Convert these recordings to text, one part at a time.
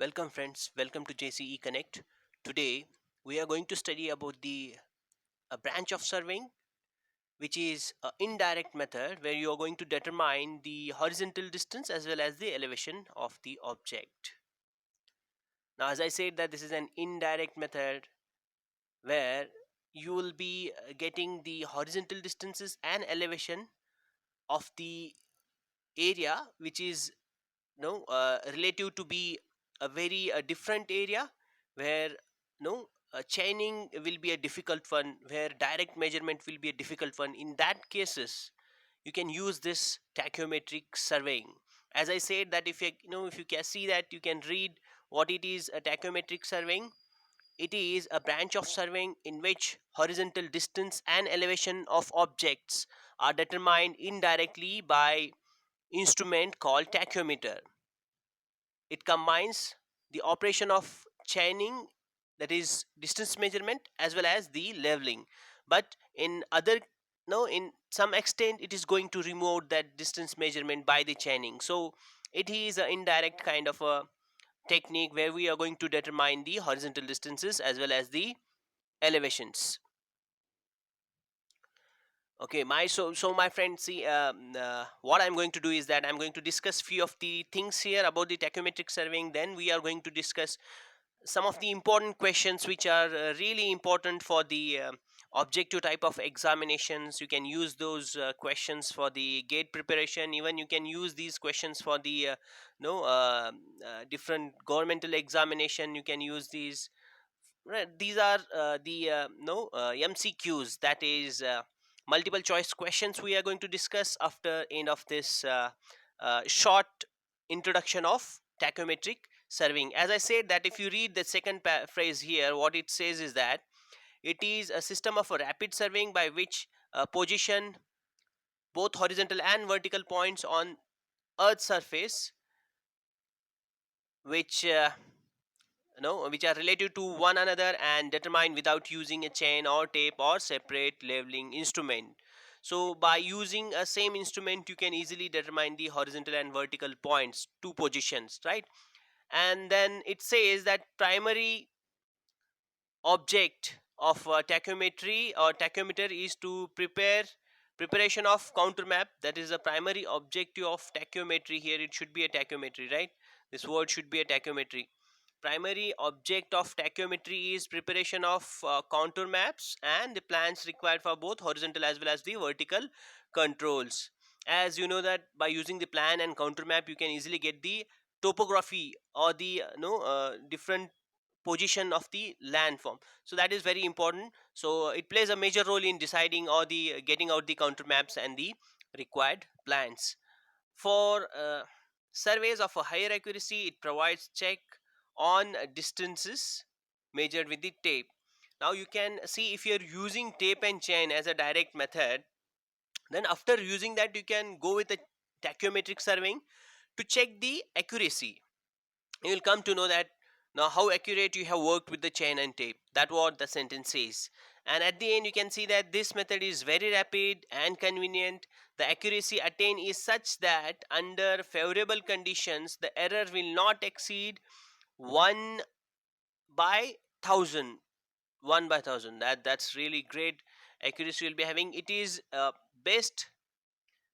Welcome friends, welcome to JCE Connect. Today we are going to study about the a branch of surveying which is an indirect method where you are going to determine the horizontal distance as well as the elevation of the object. Now as I said that this is an indirect method where you will be getting the horizontal distances and elevation of the area which is relative to be a very different area where chaining will be a difficult one, where direct measurement will be a difficult one. In that cases you can use this tachyometric surveying. As I said that if you can see that you can read what it is. A tachyometric surveying, it is a branch of surveying in which horizontal distance and elevation of objects are determined indirectly by instrument called tachyometer. It combines the operation of chaining, that is distance measurement, as well as the leveling. But in other, no, in some extent it is going to remove that distance measurement by the chaining. So it is an indirect kind of a technique where we are going to determine the horizontal distances as well as the elevations. Okay, my friend, see, what I'm going to do is that I'm going to discuss few of the things here about the tachymetric surveying. Then we are going to discuss some of the important questions which are really important for the objective type of examinations. You can use those questions for the gate preparation. Even you can use these questions for the different governmental examination. You can use these. Right, these are the no MCQs, that is multiple choice questions we are going to discuss after end of this short introduction of tachymetric surveying. As I said that if you read the second phrase here, what it says is that it is a system of a rapid surveying by which position both horizontal and vertical points on earth's surface which which are related to one another and determined without using a chain or tape or separate leveling instrument. So by using a same instrument you can easily determine the horizontal and vertical points, two positions, right? And then it says that primary object of tachymetry or tachymeter is to prepare preparation of counter map. That is the primary objective of tachymetry. Here it should be a tachymetry, right? This word should be a tachymetry. Primary object of tachymetry is preparation of contour maps and the plans required for both horizontal as well as the vertical controls. As you know that by using the plan and contour map you can easily get the topography or the different position of the landform. So that is very important. So it plays a major role in deciding or the getting out the counter maps and the required plans. For surveys of a higher accuracy, it provides check on distances measured with the tape. Now you can see if you're using tape and chain as a direct method, then after using that you can go with a tachyometric surveying to check the accuracy. You will come to know that now how accurate you have worked with the chain and tape. That what the sentence says. And at the end you can see that this method is very rapid and convenient. The accuracy attained is such that under favorable conditions the error will not exceed 1 by 1000. 1 by 1000, that's really great accuracy you'll be having. It is best,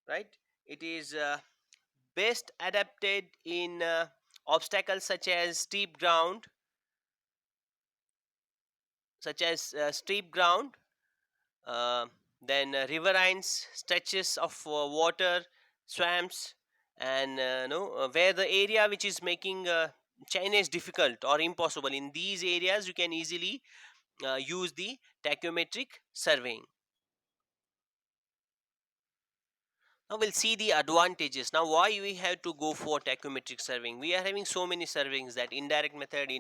right? It is best adapted in obstacles such as steep ground, uh, then riverines, stretches of water, swamps, and where the area which is making China is difficult or impossible. In these areas, you can easily use the tachymetric surveying. Now we'll see the advantages. Now why we have to go for tachymetric surveying? We are having so many surveyings, that indirect method,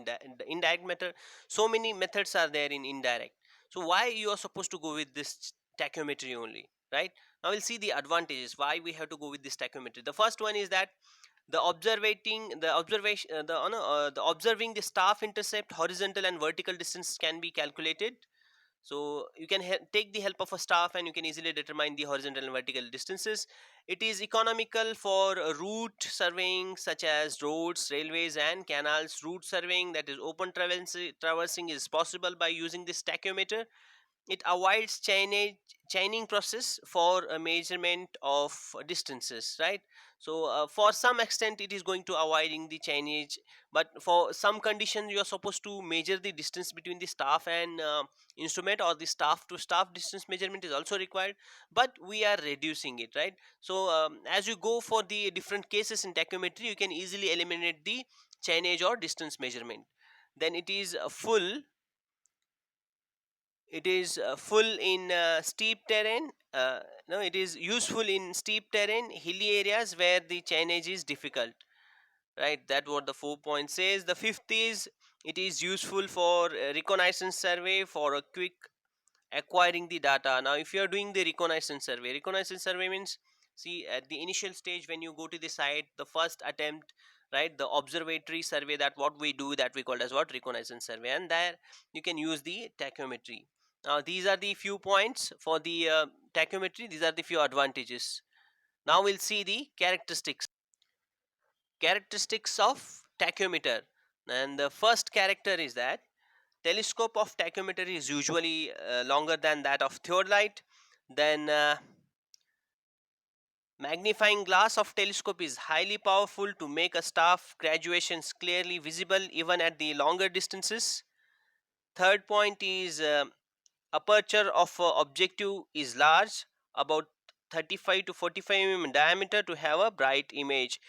indirect method. So many methods are there in indirect. So why you are supposed to go with this tachymetry only, right? Now we'll see the advantages. Why we have to go with this tachymetry? The first one is that the observing the staff intercept horizontal and vertical distance can be calculated. So you can take the help of a staff and you can easily determine the horizontal and vertical distances. It is economical for route surveying such as roads, railways and canals. Route surveying, that is open traversing, is possible by using this tachyometer. It avoids chaining process for a measurement of distances, right? So for some extent it is going to avoiding the chainage, but for some conditions you are supposed to measure the distance between the staff and instrument, or the staff to staff distance measurement is also required, but we are reducing it, right? So as you go for the different cases in tachymetry, you can easily eliminate the chainage or distance measurement. Then it is full in steep terrain. No, it is useful in steep terrain, hilly areas where the chainage is difficult, right? That what the 4 point says. The fifth is, it is useful for reconnaissance survey for a quick acquiring the data. Now if you are doing the reconnaissance survey means, see, at the initial stage when you go to the site, the first attempt, right, the observatory survey, that what we do, that we call as what, reconnaissance survey, and there you can use the tachymetry. Now these are the few points for the tachymetry. These are the few advantages. Now we'll see the characteristics of tachymeter. And the first character is that telescope of tachymeter is usually longer than that of theodolite. Then magnifying glass of telescope is highly powerful to make a staff graduations clearly visible even at the longer distances. Third point is aperture of objective is large, about 35 to 45 mm diameter, to have a bright image.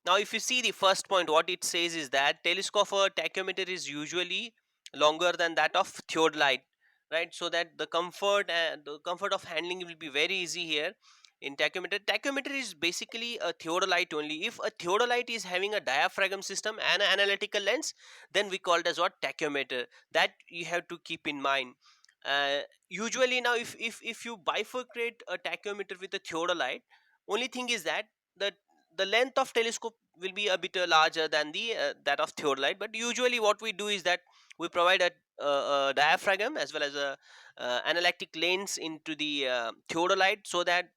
Now if you see the first point, what it says is that telescope or tachymeter is usually longer than that of theodolite, right? So that the comfort of handling will be very easy here. In tachymeter is basically a theodolite only. If a theodolite is having a diaphragm system and an analytical lens, then we call it as what, tachymeter. That you have to keep in mind. Usually now if you bifurcate a tachymeter with a theodolite, only thing is that the the length of telescope will be a bit larger than the that of theodolite. But usually what we do is that we provide a diaphragm as well as a analytic lens into the theodolite, so that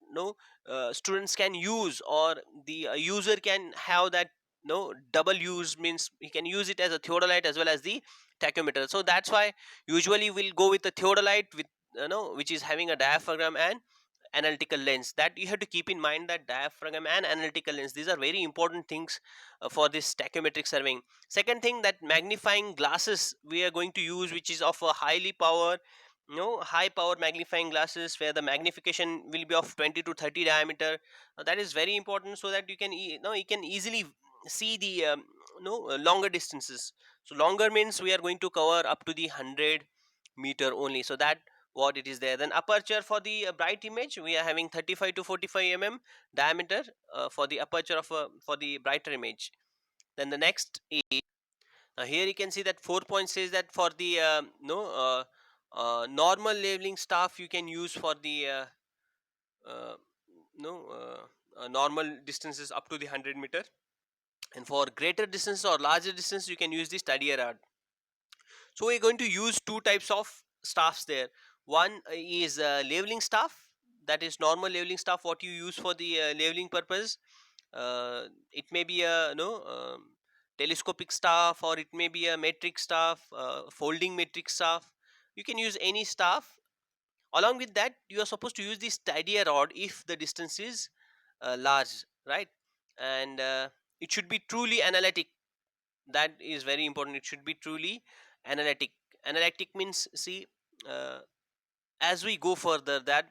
students can use, or the user can have that double use, means he can use it as a theodolite as well as the tachymeter. So that's why usually we'll go with the theodolite with which is having a diaphragm and analytical lens. That you have to keep in mind, that diaphragm and analytical lens, these are very important things for this tachymetric surveying. Second thing, that magnifying glasses we are going to use, which is of a high power magnifying glasses, where the magnification will be of 20 to 30 diameter. That is very important, so that you can easily see the longer distances. So longer means we are going to cover up to the 100 meter only, so that what it is there. Then aperture for the bright image, we are having 35 to 45 diameter for the aperture of for the brighter image. Then the next is, here you can see that 4 point says that for the no normal leveling staff, you can use for the uh, no normal distances up to the 100 meter, and for greater distance or larger distance you can use the study rod. So we're going to use two types of staffs there. One is leveling staff, that is normal leveling staff what you use for the leveling purpose. It may be a telescopic staff, or it may be a metric staff, folding metric staff. You can use any staff. Along with that, you are supposed to use this tidier rod if the distance is large, right? And it should be truly analytic. That is very important, it should be truly analytic. Analytic means, see, uh, as we go further, that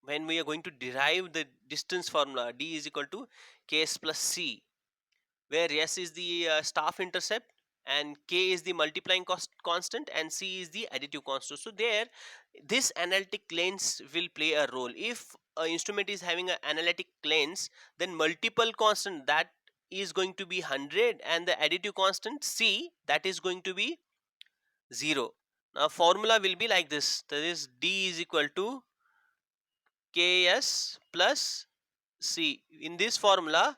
when we are going to derive the distance formula, d is equal to ks plus c, where s is the staff intercept and k is the multiplying constant and c is the additive constant. So there, this analytic lens will play a role. If an instrument is having an analytic lens, then multiple constant, that is going to be 100, and the additive constant c, that is going to be 0. Now formula will be like this, that is d is equal to ks plus c. In this formula,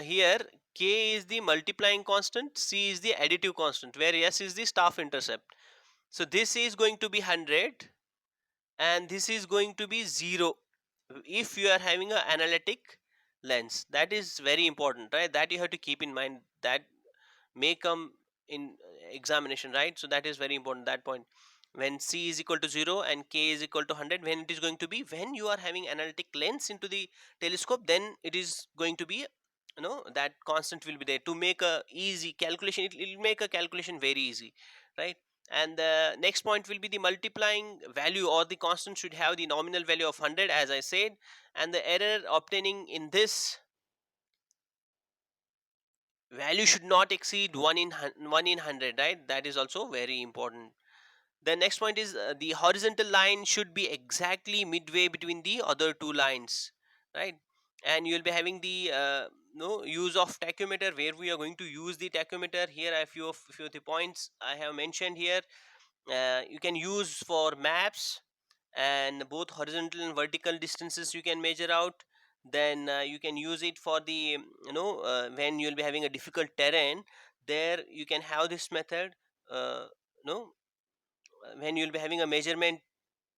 here k is the multiplying constant, c is the additive constant, where s is the staff intercept. So this is going to be 100, and this is going to be 0 if you are having an analytic lens. That is very important, right? That you have to keep in mind, that may come in examination, right? So that is very important, that point. When c is equal to 0 and k is equal to 100, when it is going to be, when you are having analytic lens into the telescope, then it is going to be, that constant will be there to make a easy calculation. It will make a calculation very easy, right? And the next point will be the multiplying value, or the constant should have the nominal value of 100, as I said. And the error obtaining in this value should not exceed 1 in 100, right? That is also very important. The next point is, the horizontal line should be exactly midway between the other two lines, right? And you will be having the no use of tachymeter, where we are going to use the tachymeter. Here are a few of the points I have mentioned here. You can use for maps, and both horizontal and vertical distances you can measure out. Then you can use it for the when you'll be having a difficult terrain, there you can have this method. No When you'll be having a measurement,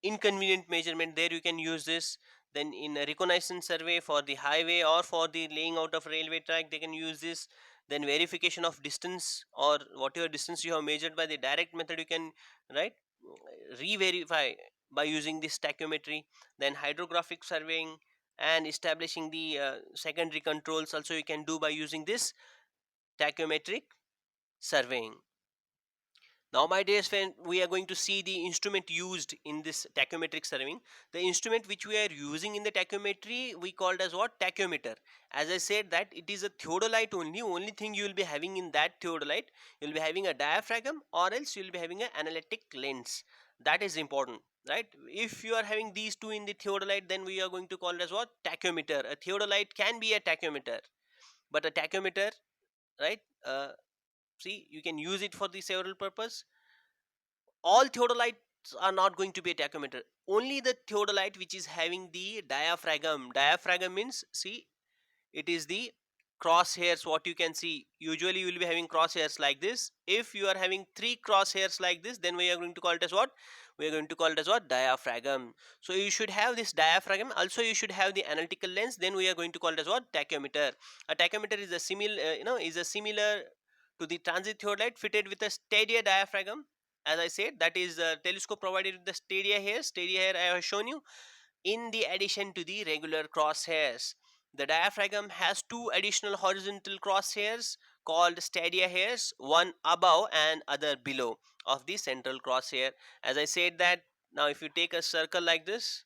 inconvenient measurement, there you can use this. Then in a reconnaissance survey for the highway or for the laying out of railway track, they can use this. Then verification of distance, or whatever distance you have measured by the direct method, you can, right, re-verify by using this tachymetry. Then hydrographic surveying and establishing the secondary controls also you can do by using this tachymetric surveying. Now, my dear friend, we are going to see the instrument used in this tachymetric surveying. The instrument which we are using in the tachymetry, we called as what? Tachyometer. As I said, that it is a theodolite only. Only thing you will be having in that theodolite, you will be having a diaphragm, or else you will be having an analytic lens. That is important, right? If you are having these two in the theodolite, then we are going to call it as what? Tachyometer. A theodolite can be a tachyometer, but a tachyometer, right? See, you can use it for the several purpose. All theodolites are not going to be a tachymeter. Only the theodolite which is having the diaphragm means, see, it is the crosshairs. What you can see, usually you will be having crosshairs like this. If you are having three crosshairs like this, then we are going to call it as what? We are going to call it as what? Diaphragm. So you should have this diaphragm. Also you should have the analytical lens. Then we are going to call it as what? Tachyometer. A tachyometer is a similar, is a similar to the transit theodolite, fitted with a stadia diaphragm. As I said, that is a telescope provided with the stadia here. Stadia here I have shown you. In the addition to the regular crosshairs, the diaphragm has two additional horizontal crosshairs called stadia hairs, one above and other below of the central crosshair. As I said that, now if you take a circle like this,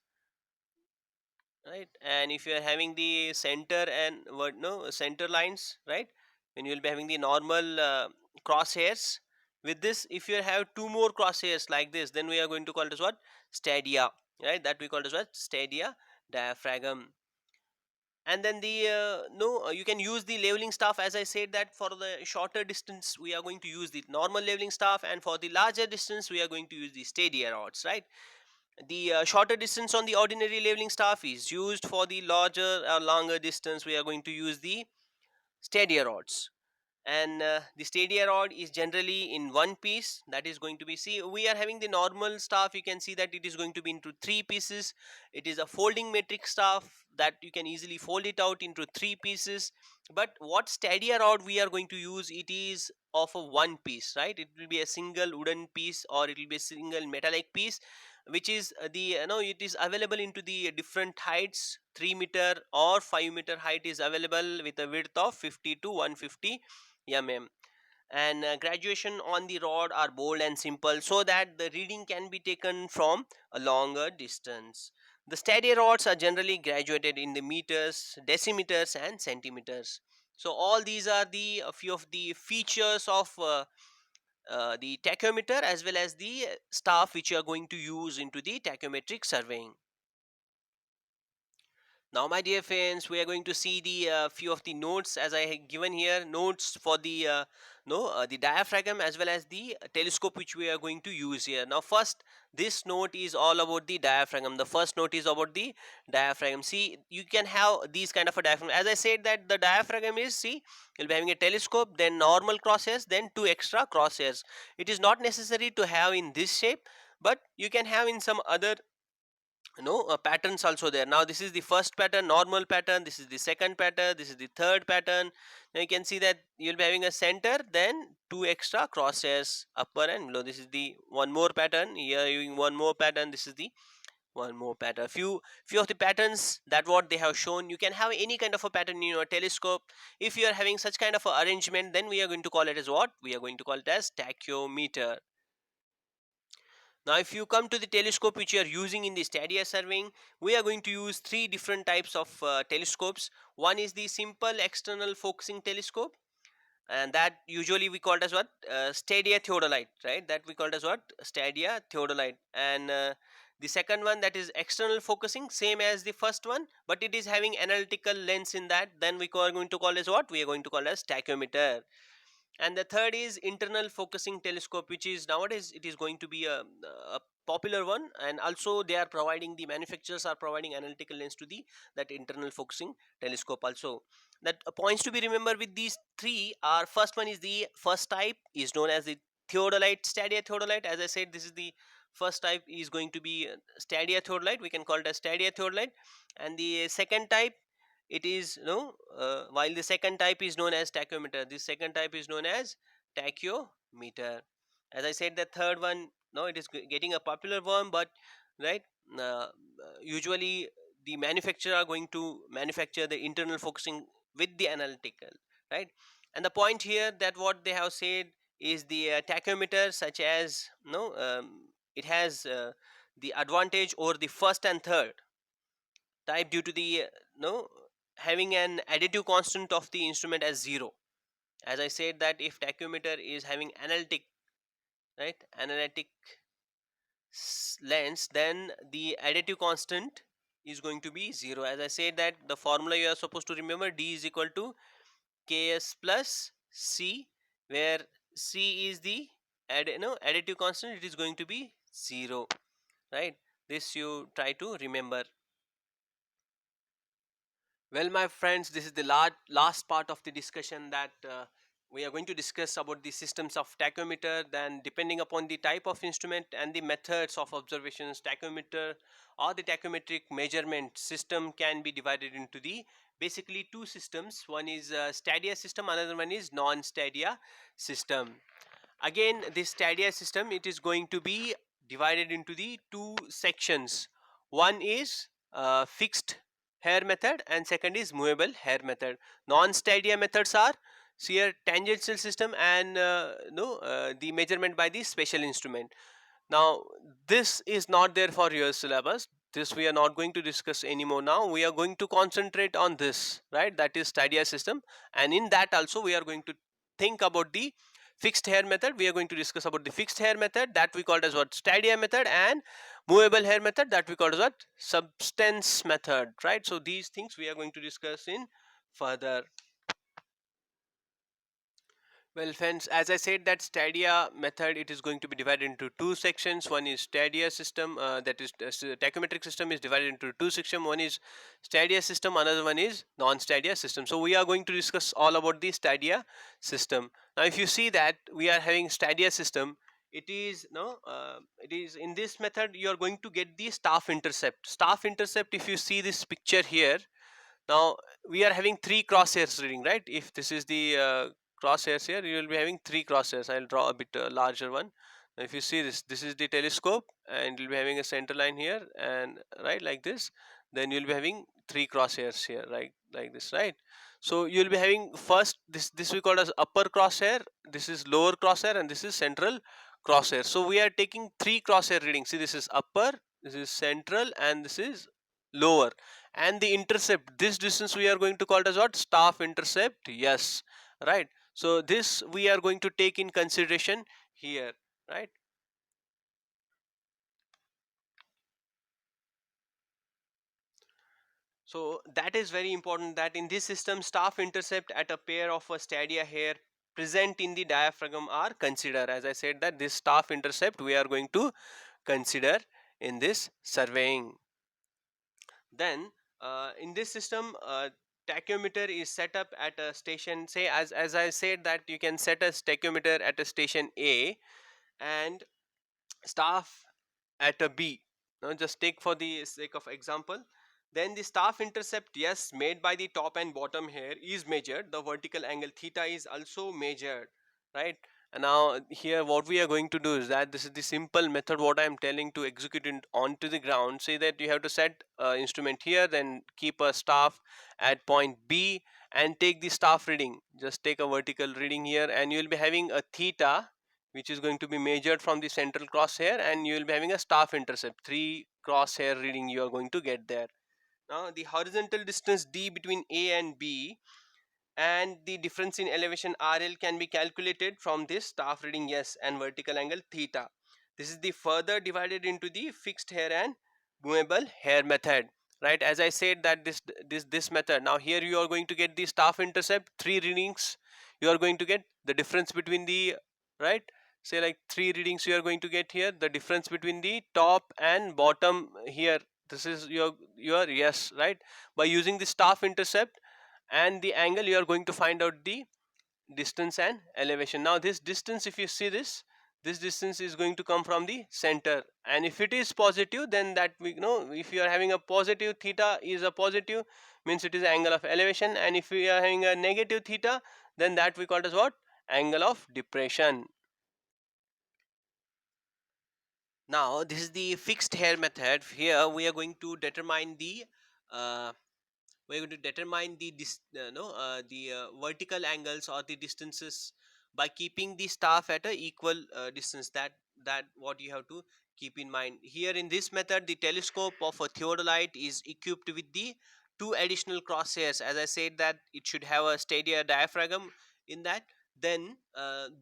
right, and if you are having the center and what, no center lines, right, when you will be having the normal crosshairs, with this, if you have two more crosshairs like this, then we are going to call it as what? Stadia, right? That we call it as what? Stadia diaphragm. And then the no you can use the leveling staff. As I said, that for the shorter distance we are going to use the normal leveling staff, and for the larger distance we are going to use the stadia rods, right? The shorter distance on the ordinary leveling staff is used. For the larger or longer distance we are going to use the stadia rods. And the stadia rod is generally in one piece. That is going to be, see, we are having the normal staff, you can see that it is going to be into three pieces. It is a folding metric staff that you can easily fold it out into three pieces. But what stadia rod we are going to use, it is of a one piece, right? It will be a single wooden piece, or it will be a single metallic piece, which is the it is available into the different heights. 3 meter or 5 meter height is available with a width of 50 to 150 and graduation on the rod are bold and simple, so that the reading can be taken from a longer distance. The steady rods are generally graduated in the meters, decimeters and centimeters. So all these are the a few of the features of the tachyometer, as well as the staff which you are going to use into the tachyometric surveying. Now, my dear friends, we are going to see the few of the notes as I have given here. Notes for the no the diaphragm as well as the telescope which we are going to use here. Now, first, this note is all about the diaphragm. The first note is about the diaphragm. See, you can have these kind of a diaphragm. As I said, that the diaphragm is, see, you'll be having a telescope, then normal crosshairs, then two extra crosshairs. It is not necessary to have in this shape, but you can have in some other patterns also there. Now this is the first pattern, normal pattern, this is the second pattern, this is the third pattern. Now you can see that you'll be having a center, then two extra crosshairs upper and below. This is the one more pattern here, using one more pattern, this is the one more pattern. Few of the patterns that what they have shown, you can have any kind of a pattern in your telescope. If you are having such kind of a arrangement, then we are going to call it as what? We are going to call it as tachyometer. Now, if you come to the telescope which you are using in the stadia surveying, we are going to use three different types of telescopes. One is the simple external focusing telescope, and that usually we call it as what? Stadia theodolite, right? That we call it as what? Stadia theodolite. And the second one, that is external focusing, same as the first one, but it is having analytical lens in that. Then are going to call as what? We are going to call as tachyometer. And the third is internal focusing telescope, which is nowadays it is going to be a popular one, and also they are providing, the manufacturers are providing analytical lens to the that internal focusing telescope also. That points to be remembered with these three are, first one is the first type is known as the theodolite, stadia theodolite. As I said, this is the first type is going to be stadia theodolite, we can call it as stadia theodolite. And the second type, it is while the second type is known as tachyometer, this second type is known as tachyometer. As I said, the third one, no, it is getting a popular one, but right, usually the manufacturer are going to manufacture the internal focusing with the analytical, right? And the point here that what they have said is the tachyometer, such as it has the advantage over the first and third type due to the no having an additive constant of the instrument as 0. As I said, that if tachyometer is having analytic, right, analytic lens, then the additive constant is going to be 0. As I said, that the formula you are supposed to remember, D is equal to Ks plus C, where C is the additive constant, it is going to be 0, right? This you try to remember. Well, my friends, this is the last part of the discussion, that we are going to discuss about the systems of tachyometer. Then, depending upon the type of instrument and the methods of observations, tachyometer or the tachyometric measurement system can be divided into the basically two systems. One is stadia system, another one is non-stadia system. Again, this stadia system, it is going to be divided into the two sections. One is fixed hair method, and second is movable hair method. Non-stadia methods are shear tangential system and no the measurement by the special instrument. Now this is not there for your syllabus, this we are not going to discuss anymore. Now we are going to concentrate on this, right, that is stadia system. And in that also we are going to think about the fixed hair method. We are going to discuss about the fixed hair method, that we called as what? Stadia method. And movable hair method, that we called as what? Substance method, right? So these things we are going to discuss in further. Well, friends, as I said, that stadia method, it is going to be divided into two sections. One is stadia system, that is tachyometric system is divided into two sections. One is stadia system, another one is non-stadia system. So we are going to discuss all about the stadia system. Now, if you see that we are having stadia system, it is it is in this method you are going to get the staff intercept. Staff intercept, if you see this picture here, now we are having three crosshairs reading, right? If this is the crosshairs here, you will be having three crosshairs. I'll draw a bit larger one. Now, if you see this, this is the telescope, and you'll be having a center line here, and right like this. Then you'll be having three crosshairs here, right, like this, right? So you'll be having first this we call as upper crosshair, this is lower crosshair, and this is central crosshair. So we are taking three crosshair readings. See, this is upper, this is central, and this is lower. And the intercept, this distance we are going to call it as what? Staff intercept. Yes, right. So this we are going to take in consideration here, right? So that is very important, that in this system, staff intercept at a pair of a stadia hair present in the diaphragm are considered. As I said, that this staff intercept we are going to consider in this surveying. Then in this system, tachyometer is set up at a station, say, as I said, that you can set a tachyometer at a station A and staff at a B. Now just take for the sake of example, then the staff intercept, yes, made by the top and bottom here is measured. The vertical angle theta is also measured, right? And now here what we are going to do is that this is the simple method what I am telling to execute it onto the ground. Say that you have to set instrument here, then keep a staff at point B and take the staff reading. Just take a vertical reading here and you will be having a theta which is going to be measured from the central crosshair, and you will be having a staff intercept 3 crosshair reading you are going to get there. Now the horizontal distance d between A and B and the difference in elevation RL can be calculated from this staff reading S and vertical angle theta. This is the further divided into the fixed hair and movable hair method, right? As I said that this method, now here you are going to get the staff intercept 3 readings, you are going to get the difference between the, right, say like 3 readings you are going to get here, the difference between the top and bottom here. This is your yes, right? By using the staff intercept and the angle, you are going to find out the distance and elevation. Now this distance, if you see this distance is going to come from the center, and if it is positive, then that we know, if you are having a positive theta is a positive, means it is angle of elevation, and if we are having a negative theta, then that we call it as what, angle of depression. Now this is the fixed hair method. Here we are going to determine the uh, we're going to determine the vertical angles or the distances by keeping the staff at a equal distance. That what you have to keep in mind here. In this method, the telescope of a theodolite is equipped with the 2 additional crosshairs. As I said that it should have a steadier diaphragm in that. Then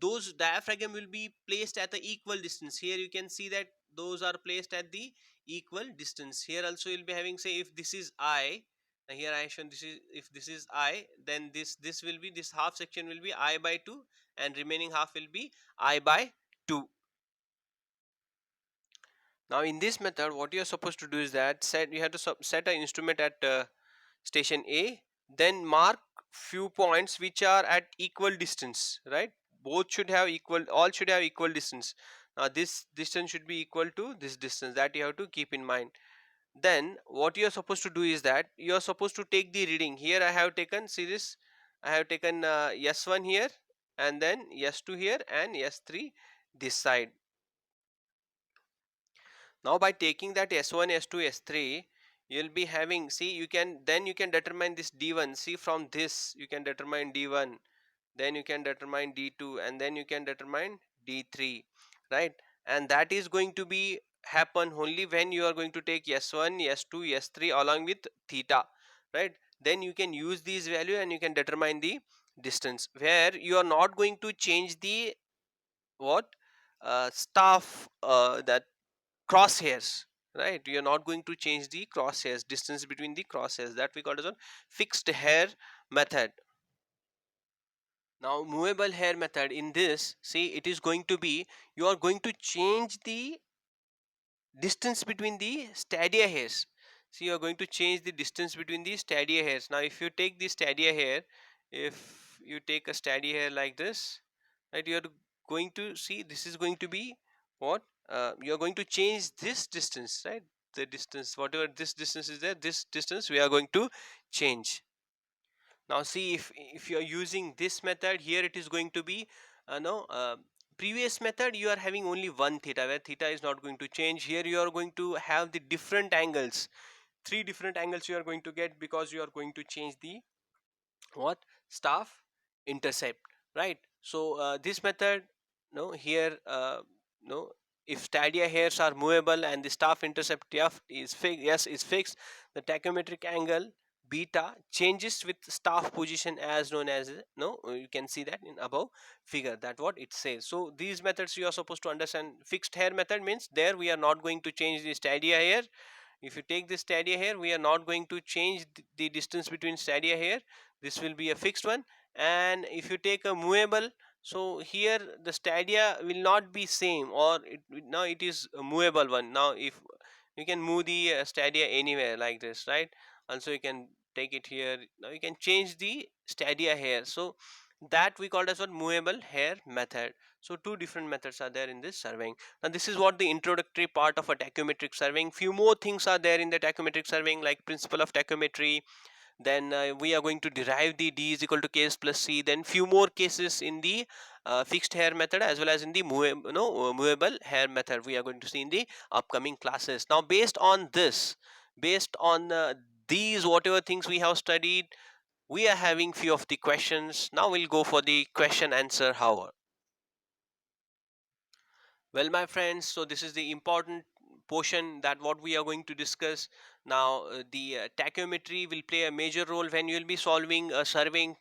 those diaphragm will be placed at the equal distance. Here you can see that those are placed at the equal distance. Here also you'll be having, say if this is I, here I shown this is, if this is I, then this will be, this half section will be I by 2 and remaining half will be I by 2. Now in this method what you are supposed to do is that set, you have to set an instrument at station A, then mark few points which are at equal distance, right? Both should have equal, all should have equal distance. Now this distance should be equal to this distance, that you have to keep in mind. Then what you are supposed to do is that you are supposed to take the reading. Here I have taken, see this, I have taken S1 here, and then S2 here, and S3 this side. Now by taking that S1, S2, S3, you'll be having, see, you can, then you can determine this D1. See, from this you can determine D1, then you can determine D2, and then you can determine D3, right? And that is going to be happen only when you are going to take S1, S2, S3 along with theta, right? Then you can use these value and you can determine the distance, where you are not going to change the what staff, that crosshairs, right? You're not going to change the crosshairs, distance between the crosshairs, that we call as a fixed hair method. Now movable hair method, in this, see, it is going to be, you are going to change the distance between the stadia hairs. So you are going to change the distance between the stadia hairs. Now if you take the stadia hair, if you take a stadia hair like this, right, you are going to see this is going to be what, you are going to change this distance, right? The distance, whatever this distance is there, this distance we are going to change. Now see, if you are using this method, here it is going to be no previous method you are having only one theta, where theta is not going to change. Here you are going to have the different angles, 3 different angles you are going to get, because you are going to change the what, staff intercept, right? So this method, no, here no, if stadia hairs are movable and the staff intercept f is fixed, yes, is fixed, the tachymetric angle beta changes with staff position, as known as, no, you can see that in above figure, that what it says. So these methods you are supposed to understand. Fixed hair method means there we are not going to change the stadia hair. If you take this stadia here, we are not going to change the distance between stadia here, this will be a fixed one. And if you take a movable, so here the stadia will not be same, or now it is a movable one. Now if you can move the stadia anywhere like this, right? Also you can take it here, now you can change the stadia here. So that we called as what, movable hair method. So two different methods are there in this surveying. Now this is what the introductory part of a tachyometric surveying. Few more things are there in the tachyometric surveying, like principle of tachymetry. Then we are going to derive the d is equal to ks plus c. Then few more cases in the fixed hair method, as well as in the movable hair method, we are going to see in the upcoming classes. Now based on this, based on these whatever things we have studied, we are having few of the questions. Now we'll go for the question answer hour. Well, my friends, so this is the important portion that what we are going to discuss now. The tachymetry will play a major role when you will be solving a surveying,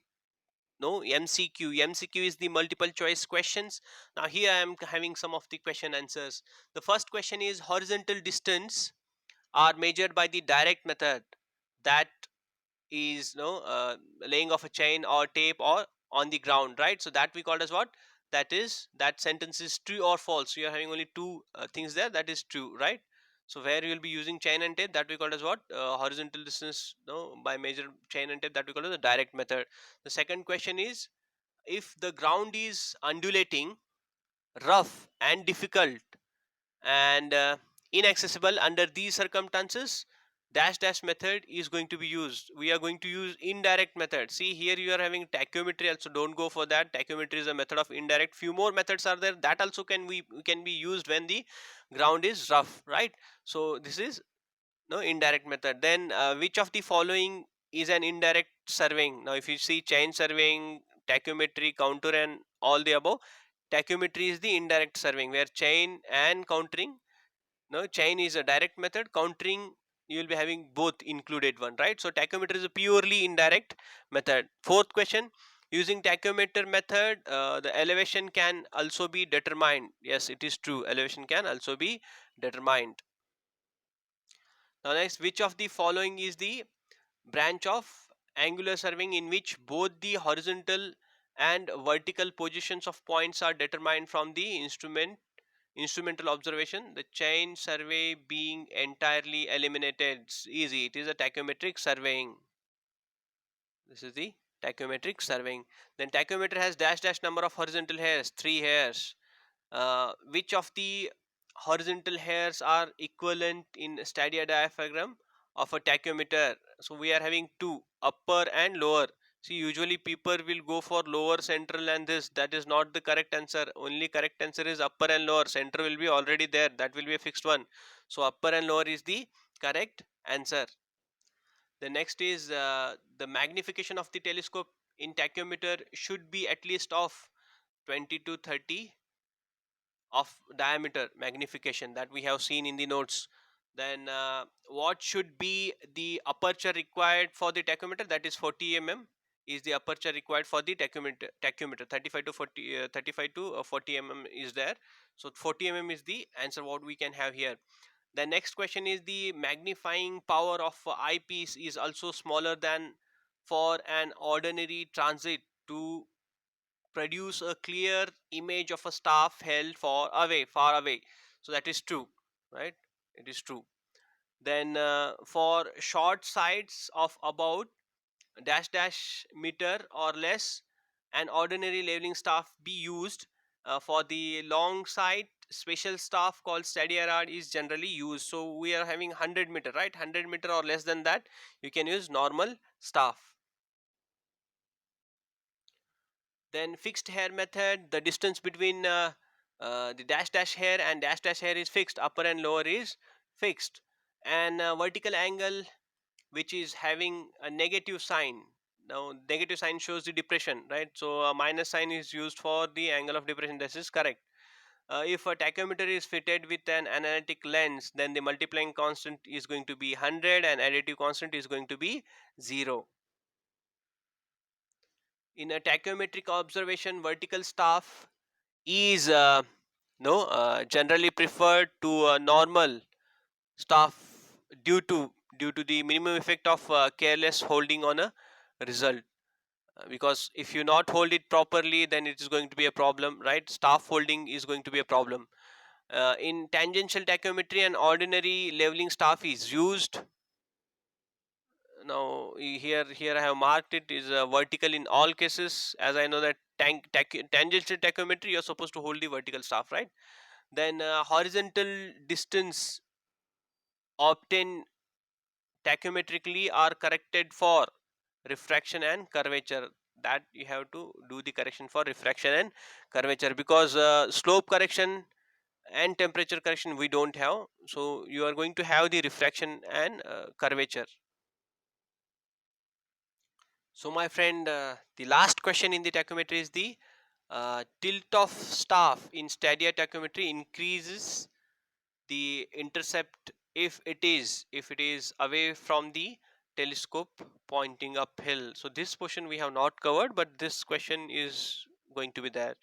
no, mcq is the multiple choice questions. Now here I am having some of the question answers. The first question is, horizontal distance are measured by the direct method, that is laying of a chain or tape or on the ground, right? So that we called as what, that is, that sentence is true or false. You are having only two things there, that is true, right? So where you will be using chain and tape, that we called as what, horizontal distance, no, by measure chain and tape, that we call as the direct method. The second question is, if the ground is undulating, rough and difficult, and inaccessible under these circumstances, dash dash method is going to be used. We are going to use indirect method. See here you are having tachymetry also, don't go for that. Tachymetry is a method of indirect. Few more methods are there that also can be used when the ground is rough, right? So this is no indirect method. Then which of the following is an indirect surveying? Now if you see chain surveying, tachymetry, counter, and all the above, tachymetry is the indirect surveying, where chain and countering, no, chain is a direct method, countering you will be having both included one, right? So tachymeter is a purely indirect method. Fourth question, using tachymeter method, the elevation can also be determined. Yes, it is true, elevation can also be determined. Now next, which of the following is the branch of angular surveying in which both the horizontal and vertical positions of points are determined from the instrumental observation? The chain survey being entirely eliminated. It's easy, it is a tachymetric surveying. This is the tachymetric surveying. Then tachymeter has dash dash number of horizontal hairs, 3 hairs. Which of the horizontal hairs are equivalent in stadia diaphragm of a tachymeter? So we are having two, upper and lower. See, usually people will go for lower, central, and this. That is not the correct answer. Only correct answer is upper and lower. Center will be already there, that will be a fixed one. So upper and lower is the correct answer. The next is, the magnification of the telescope in tachymeter should be at least of 20 to 30 of diameter magnification, that we have seen in the notes. Then what should be the aperture required for the tachymeter? That is 40 is the aperture required for the tachymeter. 35 to 40 35 to 40 is there. So 40 is the answer what we can have here. The next question is, the magnifying power of eyepiece is also smaller than for an ordinary transit to produce a clear image of a staff held far away. So that is true, right? It is true. Then for short sights of about dash dash meter or less, an ordinary leveling staff be used. For the long sight, special staff called stadia rod is generally used. So we are having 100 meter, right? 100 meter or less than that, you can use normal staff. Then fixed hair method, the distance between the dash dash hair and dash dash hair is fixed, upper and lower is fixed. And vertical angle which is having a negative sign. Now negative sign shows the depression, right? So a minus sign is used for the angle of depression. This is correct. If a tachymeter is fitted with an analytic lens, then the multiplying constant is going to be 100 and additive constant is going to be 0. In a tachymetric observation, vertical staff is generally preferred to a normal staff due to the minimum effect of careless holding on a result. Because if you not hold it properly, then it is going to be a problem, right? Staff holding is going to be a problem. In tangential tachymetry, an ordinary leveling staff is used. now here I have marked it is vertical in all cases, as I know that tangential tachometry you're supposed to hold the vertical staff, right? Then horizontal distance obtained tachymetrically are corrected for refraction and curvature. That you have to do the correction for refraction and curvature, because slope correction and temperature correction we don't have, so you are going to have the refraction and curvature. So my friend, the last question in the tachymetry is the tilt of staff in stadia tachymetry increases the intercept if it is away from the telescope pointing uphill. So this question we have not covered, but this question is going to be there,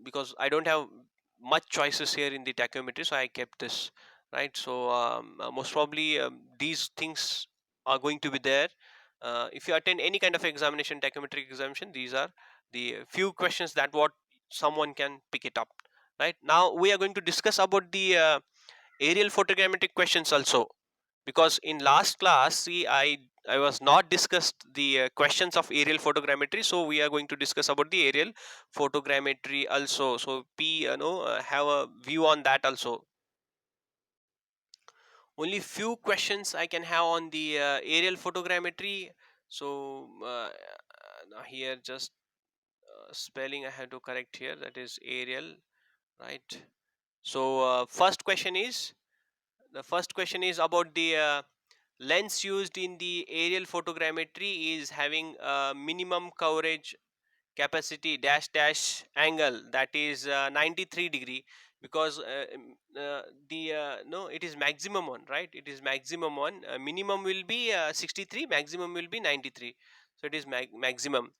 because I don't have much choices here in the tachymetry, so I kept this, right? So most probably these things are going to be there. If you attend any kind of examination, tachymetric examination, these are the few questions that what someone can pick it up. Right now we are going to discuss about the aerial photogrammetric questions also, because in last class, see, I was not discussed the questions of aerial photogrammetry, so we are going to discuss about the aerial photogrammetry also. So p have a view on that also. Only few questions I can have on the aerial photogrammetry. So now here just spelling I have to correct here, that is aerial, right? So the first question is about the lens used in the aerial photogrammetry is having a minimum coverage capacity dash dash angle, that is 93 degree, because the no, it is maximum one, right? It is maximum one. Minimum will be 63, maximum will be 93, so it is maximum.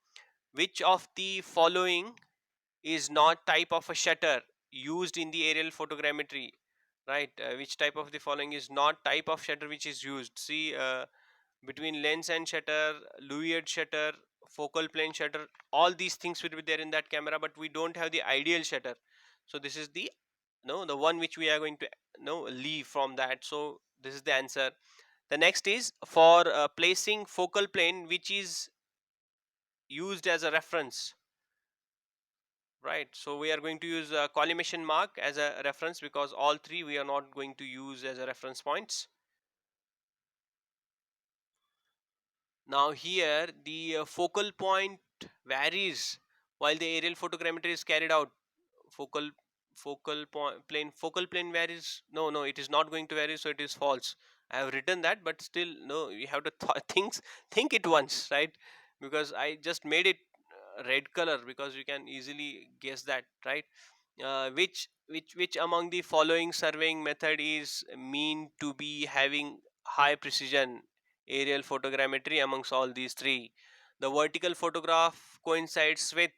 Which of the following is not type of a shutter used in the aerial photogrammetry, right? Which type of the following is not type of shutter which is used? See, between lens and shutter, Lumiere shutter, focal plane shutter, all these things will be there in that camera, but we don't have the ideal shutter. So this is the no, the one which we are going to no leave from that. So this is the answer. The next is for placing focal plane which is used as a reference, right? So we are going to use a collimation mark as a reference, because all three we are not going to use as a reference points. Now here the focal point varies while the aerial photogrammetry is carried out. Focal focal plane varies. No, it is not going to vary, so it is false. I have written that, but still no, you have to think it once, right? Because I just made it red color because you can easily guess that, right? Which among the following surveying method is mean to be having high precision aerial photogrammetry amongst all these three? The vertical photograph coincides with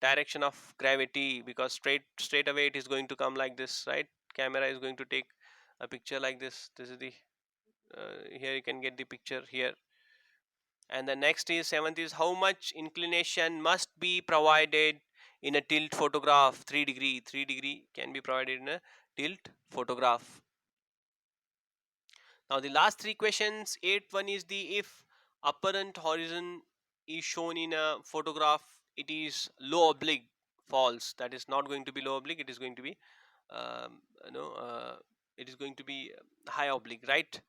direction of gravity, because straight away it is going to come like this, right? Camera is going to take a picture like this is the here you can get the picture here. And the next is seventh is how much inclination must be provided in a tilt photograph? 3 degree. 3 degree can be provided in a tilt photograph. Now the last three questions, eighth one is the if apparent horizon is shown in a photograph, it is low oblique, false. That is not going to be low oblique, it is going to be um, you know uh, it is going to be high oblique, right?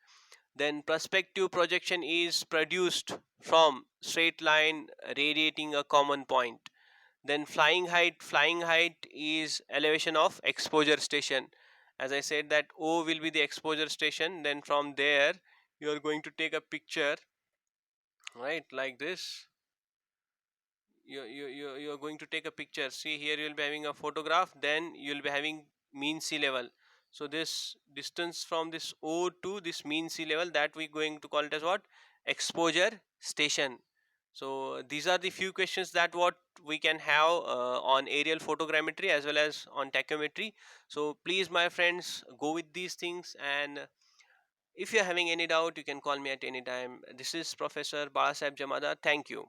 Then perspective projection is produced from straight line radiating a common point. Then flying height is elevation of exposure station. As I said that O will be the exposure station, then from there you are going to take a picture, right, like this. You're going to take a picture. See, here you'll be having a photograph, then you'll be having mean sea level. So this distance from this O to this mean sea level, that we're going to call it as what? Exposure station. So these are the few questions that what we can have on aerial photogrammetry as well as on tachymetry. So please my friends, go with these things, and if you're having any doubt you can call me at any time. This is Professor Balasaheb Jamada. Thank you.